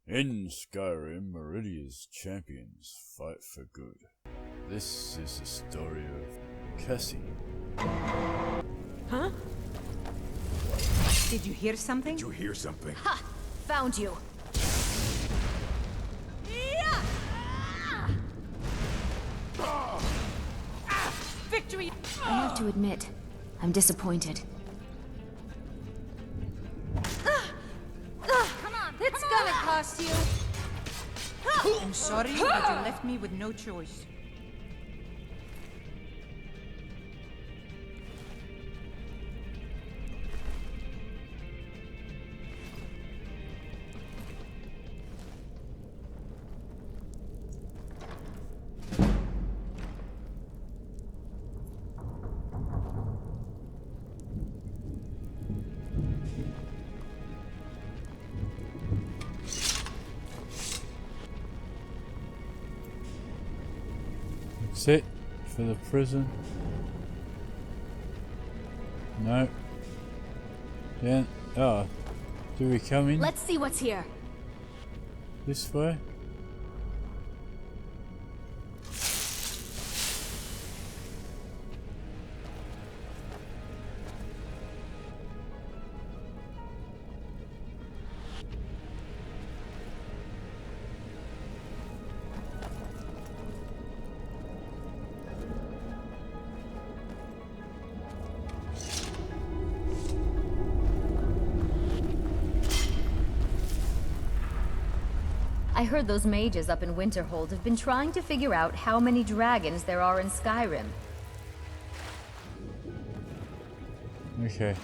In Skyrim, Meridia's champions fight for good. This is the story of Cassie. Huh? Did you hear something? Did you hear something? Ha! Found you. Victory! I have to admit, I'm disappointed. Come on! It's gonna cost you! I'm sorry, but you left me with no choice. That's it for the prison. No. Then, oh, do we come in Let's see what's here. this way? I heard those mages up in Winterhold have been trying to figure out how many dragons there are in Skyrim. Okay.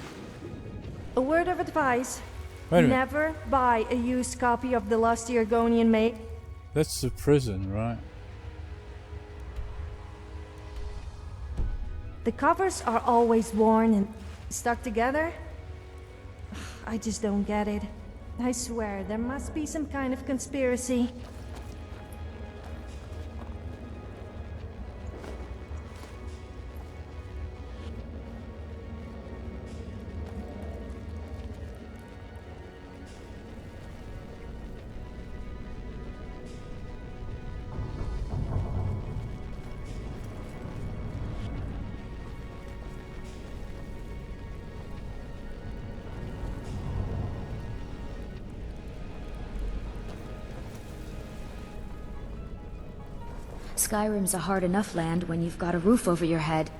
A word of advice. Wait a minute. Never buy a used copy of the Lost Argonian Maid. That's the prison, right? The covers are always worn and stuck together. I just don't get it. I swear, there must be some kind of conspiracy. Skyrim's a hard enough land when you've got a roof over your head.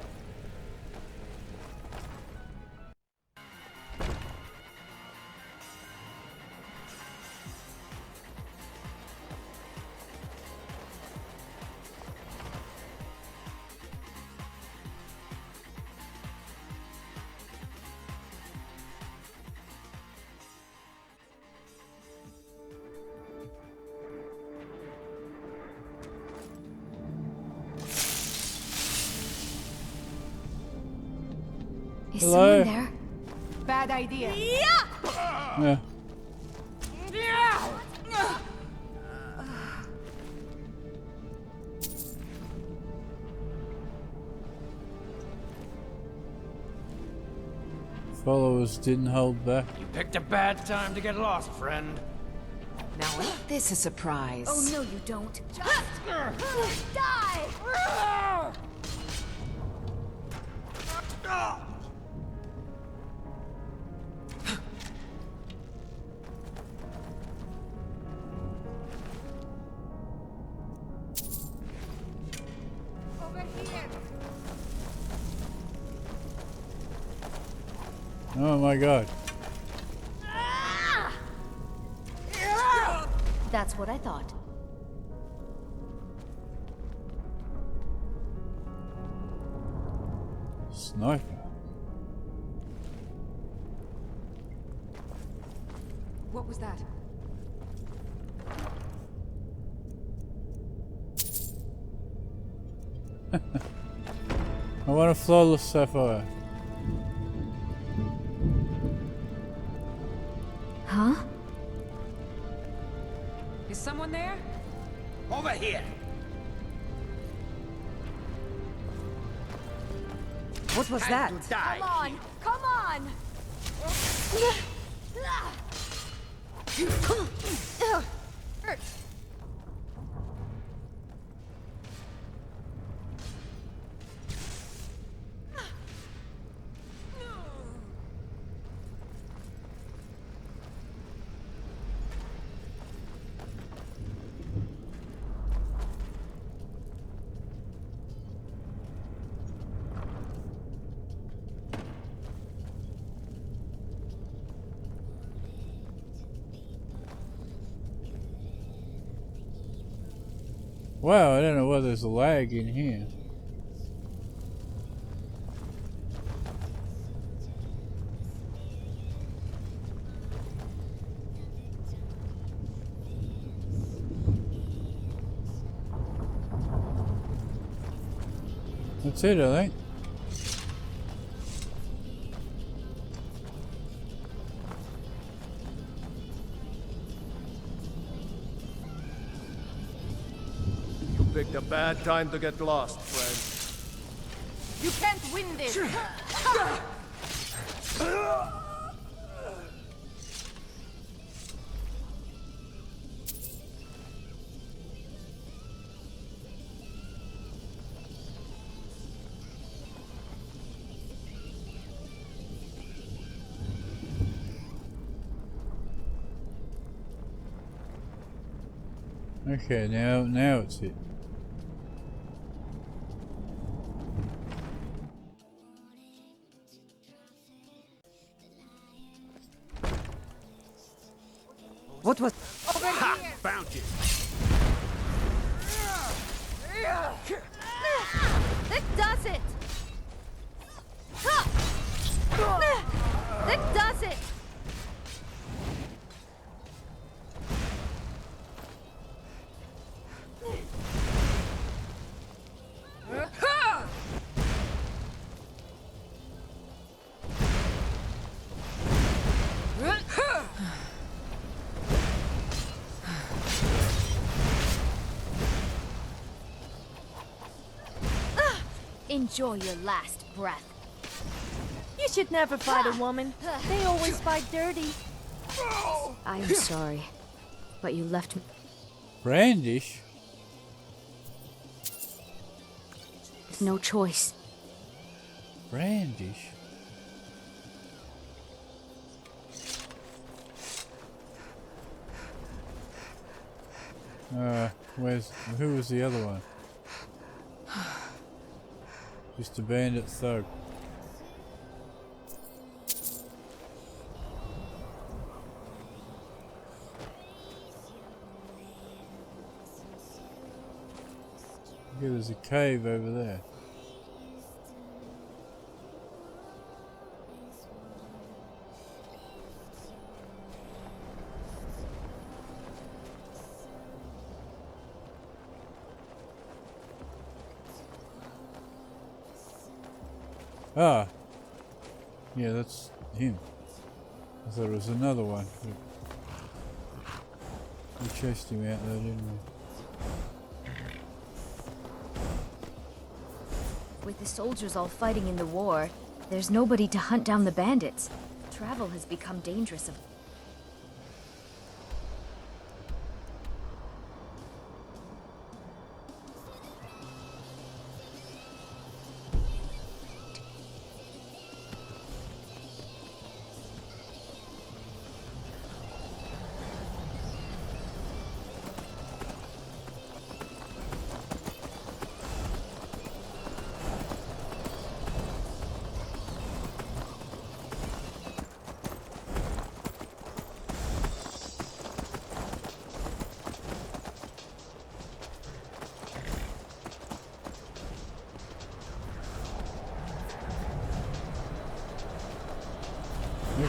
Is Hello? someone there? Bad idea. Yeah. Followers didn't hold back. You picked a bad time to get lost, friend. Now ain't this a surprise? Oh no, you don't. Just die! Over here. Oh my god. That's what I thought. Sniper. What was that? I want a flawless sapphire. Huh? Is someone there? Over here! What was that? Time to die! Come on! Come on! Wow, I don't know why there's a lag in here. That's it, I think. You picked a bad time to get lost, friend. You can't win this! Okay, now it's it. What was... Ha! Found you. That does it! That does it! Enjoy your last breath. You should never fight a woman. They always fight dirty. I am sorry, but you left me Brandish? with no choice. Brandish? Who was the other one? Just a bandit thug. Yeah, there's a cave over there. Ah! Yeah, that's him. I thought it was another one. We chased him out there, didn't we? With the soldiers all fighting in the war, there's nobody to hunt down the bandits. Travel has become dangerous.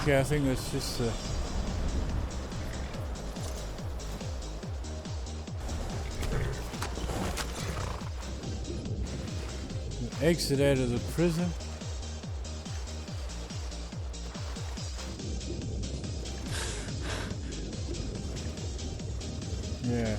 Okay, I think that's just the exit out of the prison. Yeah.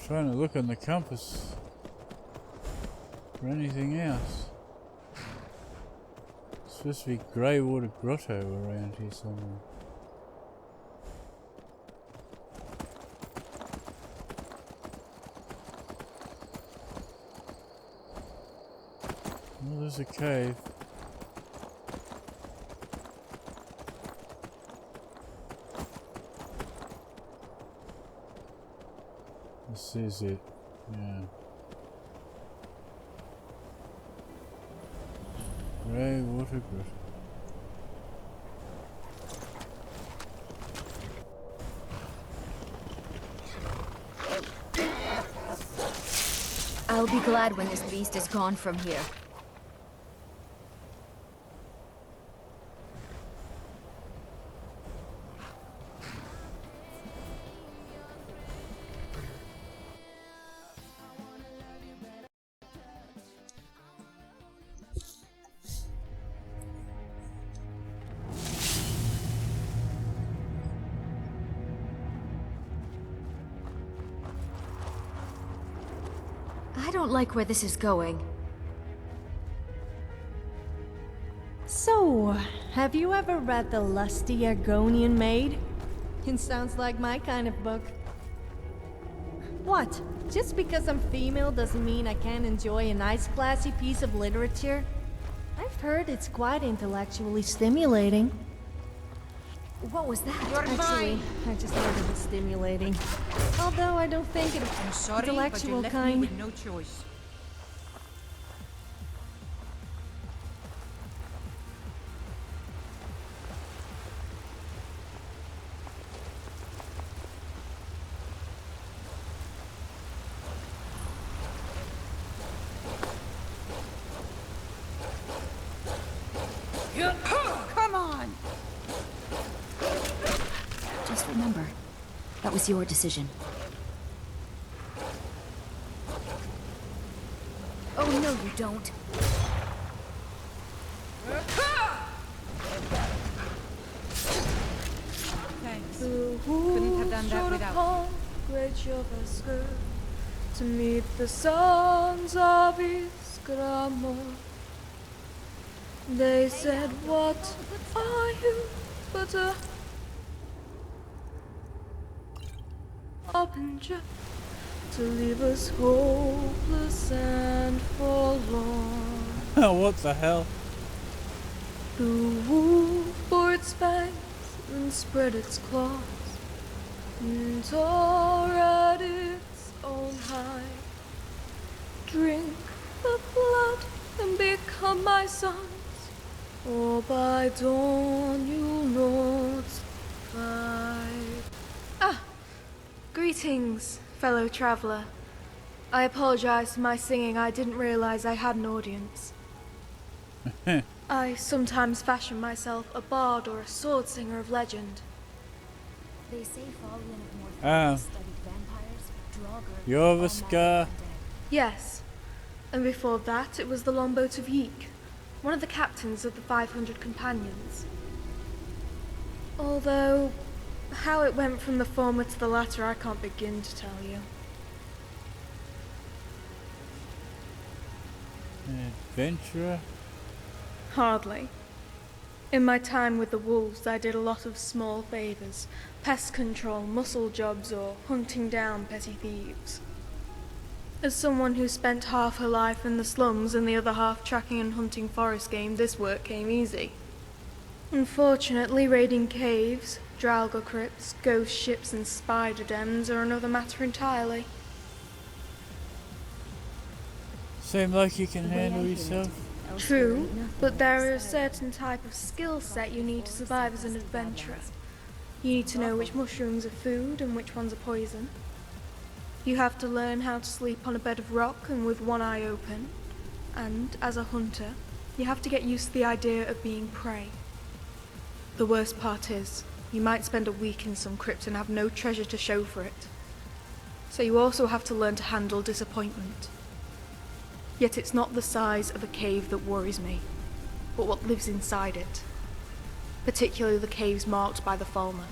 Trying to look on the compass for anything else. It's supposed to be Greywater Grotto around here somewhere. Well, there's a cave. This is it, yeah. Greywater Grotto. I'll be glad when this beast is gone from here. I don't like where this is going. So, have you ever read The Lusty Argonian Maid? It sounds like my kind of book. What? Just because I'm female doesn't mean I can't enjoy a nice classy piece of literature? I've heard it's quite intellectually stimulating. What was that? You're Actually, mine. I just heard it was stimulating. Although I don't think it's I'm sorry, but you intellectual left me kind. with no choice. Come on! Just remember, that was your decision. Oh, no, you don't. Thanks. Couldn't have done that without you. To meet the sons of his grammar. They said, what are you but a harbinger to leave us hopeless and forlorn? Oh, what the hell? The wolf bore its fangs and spread its claws and tore at its own hide. Drink the blood and become my sons, or by dawn you'll not fight. Ah, greetings, fellow traveler. I apologize for my singing. I didn't realize I had an audience. I sometimes fashion myself a bard or a sword singer of legend. They say following of Ah. more studied vampires, Draugr, You're the all Scar. undead. Yes, and before that it was the longboat of Yeek, one of the captains of the 500 companions. Although, how it went from the former to the latter I can't begin to tell you. An adventurer? Hardly. In my time with the wolves I did a lot of small favours, pest control, muscle jobs, or hunting down petty thieves. As someone who spent half her life in the slums and the other half tracking and hunting forest game, this work came easy. Unfortunately, raiding caves, Draugr crypts, ghost ships and spider dens are another matter entirely. Seem like you can The way I handle hear it, yourself. elsewhere True, ain't nothing but like there is a Skyrim. certain type of skill set you need to survive as an adventurer. You need to know which mushrooms are food and which ones are poison. You have to learn how to sleep on a bed of rock and with one eye open. And, as a hunter, you have to get used to the idea of being prey. The worst part is, you might spend a week in some crypt and have no treasure to show for it. So you also have to learn to handle disappointment. Yet it's not the size of a cave that worries me, but what lives inside it. Particularly the caves marked by the Falmer.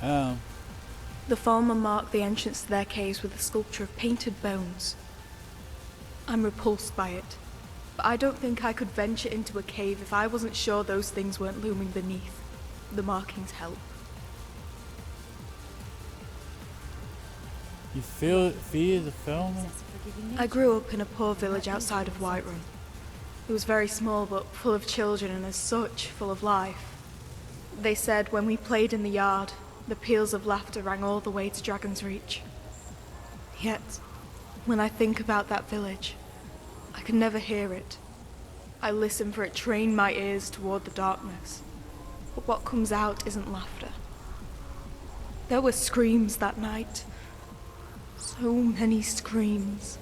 The farmer marked the entrance to their caves with a sculpture of painted bones. I'm repulsed by it, but I don't think I could venture into a cave if I wasn't sure those things weren't looming beneath. The markings help. You fear the film? I grew up in a poor village outside of Whiterun. It was very small but full of children and as such, full of life. They said when we played in the yard, the peals of laughter rang all the way to Dragon's Reach. Yet, when I think about that village, I can never hear it. I listen for it, train my ears toward the darkness. But what comes out isn't laughter. There were screams that night. So many screams.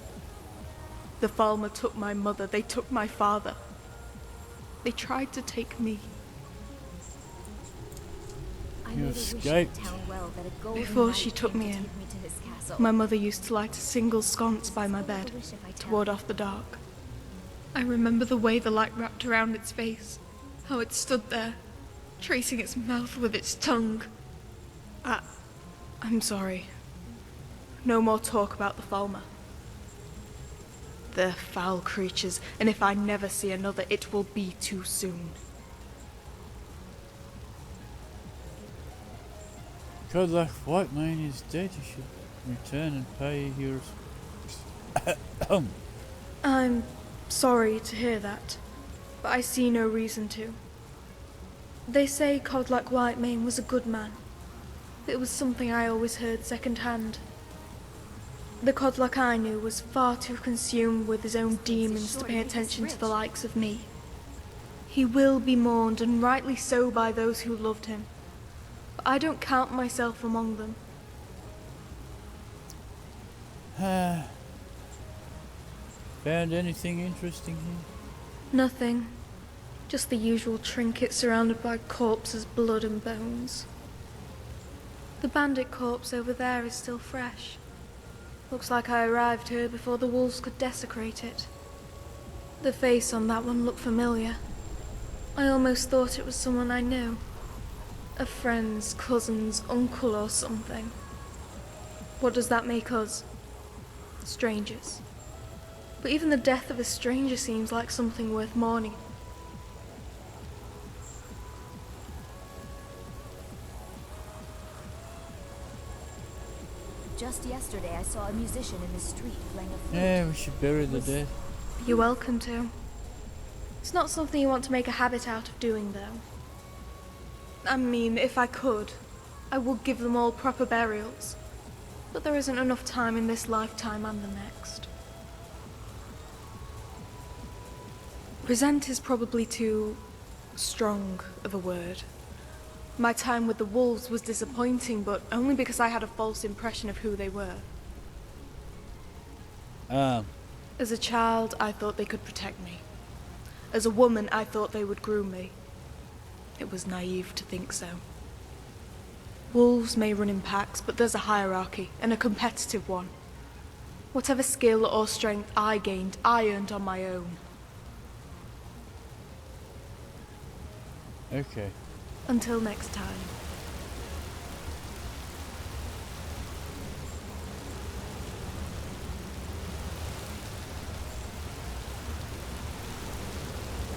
The Falmer took my mother, they took my father. They tried to take me. You escaped. Before she took me in, my mother used to light a single sconce by my bed to ward off the dark. I remember the way the light wrapped around its face, how it stood there, tracing its mouth with its tongue. I'm sorry. No more talk about the Falmer. They're foul creatures, and if I never see another, it will be too soon. God, that white man is dead. You should return and pay your... I'm sorry to hear that, but I see no reason to. They say Codlac Whitemane was a good man. It was something I always heard second-hand. The Codlac I knew was far too consumed with his own demons to pay attention to the likes of me. He will be mourned, and rightly so, by those who loved him. But I don't count myself among them. Found anything interesting here? Nothing. Just the usual trinkets surrounded by corpses, blood and bones. The bandit corpse over there is still fresh. Looks like I arrived here before the wolves could desecrate it. The face on that one looked familiar. I almost thought it was someone I knew. A friend's, cousin's, uncle or something. What does that make us? Strangers. But even the death of a stranger seems like something worth mourning. Just yesterday I saw a musician in the street playing a flute. Yeah, we should bury the dead. You're welcome to. It's not something you want to make a habit out of doing, though. I mean, if I could, I would give them all proper burials. But there isn't enough time in this lifetime and the next. Resent is probably too strong of a word. My time with the wolves was disappointing, but only because I had a false impression of who they were. As a child, I thought they could protect me. As a woman, I thought they would groom me. It was naive to think so. Wolves may run in packs, but there's a hierarchy, and a competitive one. Whatever skill or strength I gained, I earned on my own. Okay. Until next time.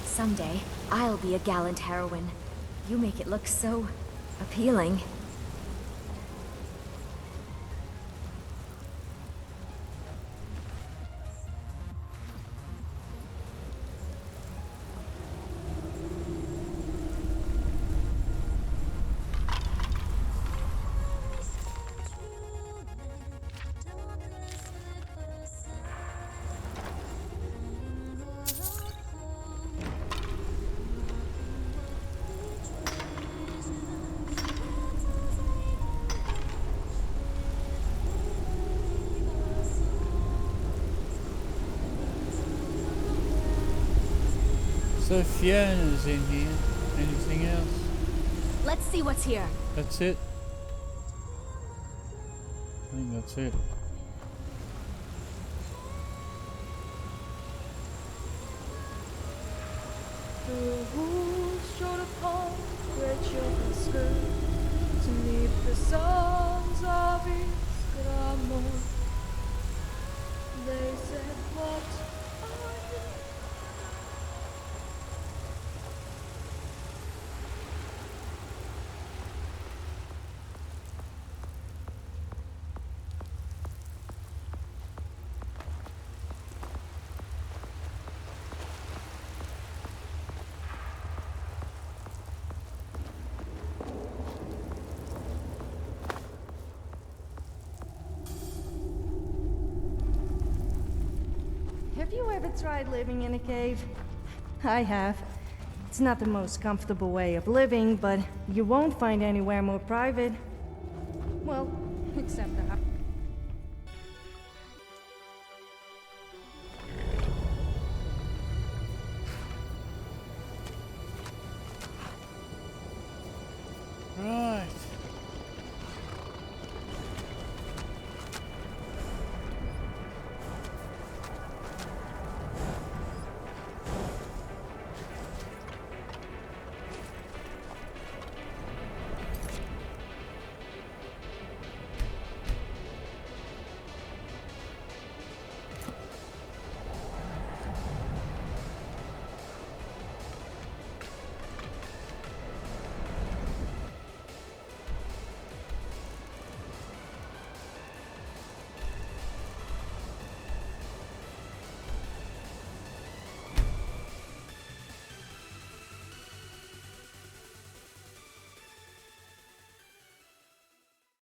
Someday, I'll be a gallant heroine. You make it look so appealing. So Fiona's in here. Anything else? Let's see what's here. That's it? I think that's it. The wolves strode upon red children's skirts to meet the sun. Have you ever tried living in a cave? I have. It's not the most comfortable way of living, but you won't find anywhere more private. Well, except the house.